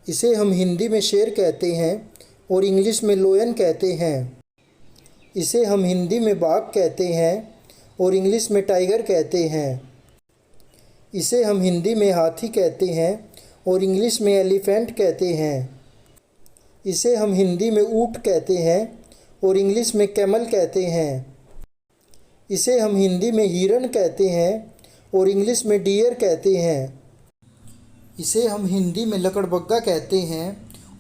इसे हम हिंदी में शेर कहते हैं और इंग्लिश में लोयन कहते हैं। इसे हम हिंदी में बाघ कहते हैं और इंग्लिश में टाइगर कहते हैं। इसे हम हिंदी में हाथी कहते हैं और इंग्लिश में एलिफेंट कहते हैं। इसे हम हिंदी में ऊँट कहते हैं और इंग्लिश में कैमल कहते हैं। इसे हम हिंदी में हिरन कहते हैं और इंग्लिश में डियर कहते हैं। इसे हम हिंदी में लकड़बग्गा कहते हैं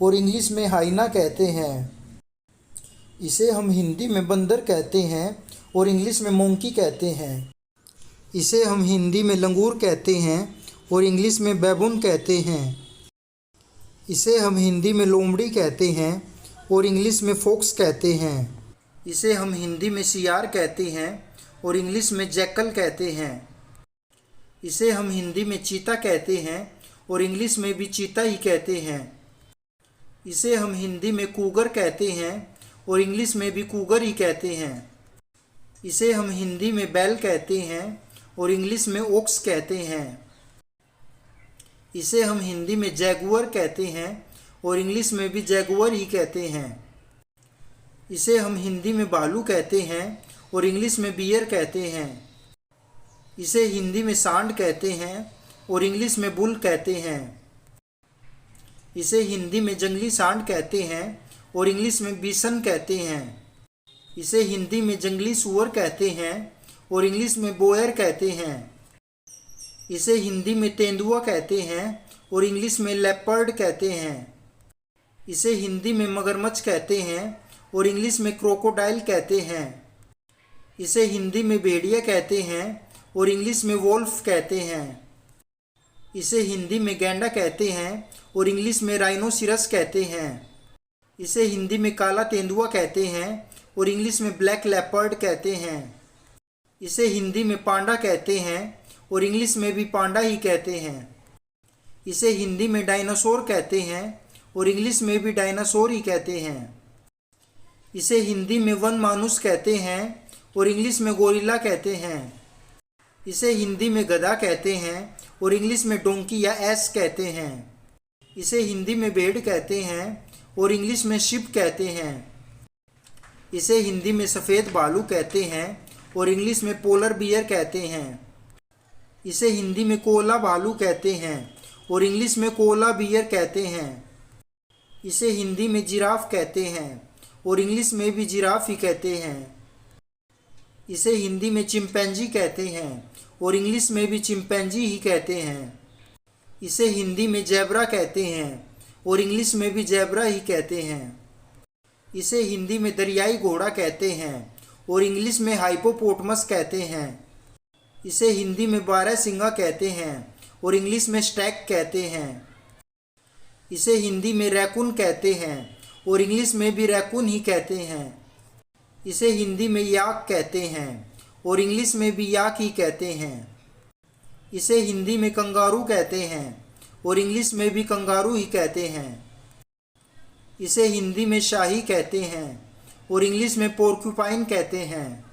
और इंग्लिश में हाइना कहते हैं। इसे हम हिंदी में बंदर कहते हैं और इंग्लिश में मोंकी कहते हैं। इसे हम हिंदी में लंगूर कहते हैं और इंग्लिश में बैबून कहते हैं। इसे हम हिंदी में लोमड़ी कहते हैं और इंग्लिश में फॉक्स कहते हैं। इसे हम हिंदी में सियार कहते हैं और इंग्लिश में जैकल कहते हैं। इसे हम हिंदी में चीता कहते हैं और इंग्लिश में भी चीता ही कहते हैं। इसे हम हिंदी में कूगर कहते हैं और इंग्लिश में भी कूगर ही कहते हैं। इसे हम हिंदी में बैल कहते हैं और इंग्लिश में ओक्स कहते हैं। इसे हम हिंदी में जैगुअर कहते हैं और इंग्लिश में भी जैगुअर ही कहते हैं। इसे हम हिंदी में भालू कहते हैं और इंग्लिश में बियर कहते हैं। इसे हिंदी में सांड कहते हैं और इंग्लिश में बुल कहते हैं। इसे हिंदी में जंगली सांड कहते हैं और इंग्लिश में बिसन कहते हैं। इसे हिंदी में जंगली सूअर कहते हैं और इंग्लिश में बोयर कहते हैं। इसे हिंदी में तेंदुआ कहते हैं और इंग्लिश में लेपर्ड कहते हैं। इसे हिंदी में मगरमच्छ कहते हैं और इंग्लिश में क्रोकोडाइल कहते हैं। इसे हिंदी में भेड़िया कहते हैं और इंग्लिश में वोल्फ कहते हैं। इसे हिंदी में गैंडा कहते हैं और इंग्लिश में राइनोसिरस कहते हैं। इसे हिंदी में काला तेंदुआ कहते हैं और इंग्लिश में ब्लैक लेपर्ड कहते हैं। इसे हिंदी में पांडा कहते हैं और इंग्लिश में भी पांडा ही कहते हैं। इसे हिंदी में डायनासोर कहते हैं और इंग्लिश में भी डायनासोर ही कहते हैं। इसे हिंदी में वन मानुस कहते हैं और इंग्लिश में गोरिल्ला कहते हैं। इसे हिंदी में गधा कहते हैं और इंग्लिश में डोंकी या एस कहते हैं। इसे हिंदी में भेड़ कहते हैं और इंग्लिश में शिप कहते हैं। इसे हिंदी में सफ़ेद भालू कहते हैं और इंग्लिश में पोलर बियर कहते हैं। इसे हिंदी में कोला भालू कहते हैं और इंग्लिश में कोला बियर कहते हैं। इसे हिंदी में जिराफ कहते हैं और इंग्लिश में भी जिराफ ही कहते हैं। इसे हिंदी में चिंपैंजी कहते हैं और इंग्लिश में भी चिंपैंजी ही कहते हैं। इसे हिंदी में ज़ेब्रा कहते हैं और इंग्लिश में भी ज़ेब्रा ही कहते हैं। इसे हिंदी में दरियाई घोड़ा कहते हैं और इंग्लिश में हाइपोपोटमस कहते हैं। इसे हिंदी में बारहसिंगा कहते हैं और इंग्लिश में स्टैग कहते हैं। इसे हिंदी में रैकून कहते हैं और इंग्लिश में भी रैकून ही कहते हैं। इसे हिंदी में याक कहते हैं और इंग्लिश में भी याक ही कहते हैं। इसे हिंदी में कंगारू कहते हैं और इंग्लिश में भी कंगारू ही कहते हैं। इसे हिंदी में शाही कहते हैं और इंग्लिश में पोर्क्यूपाइन कहते हैं।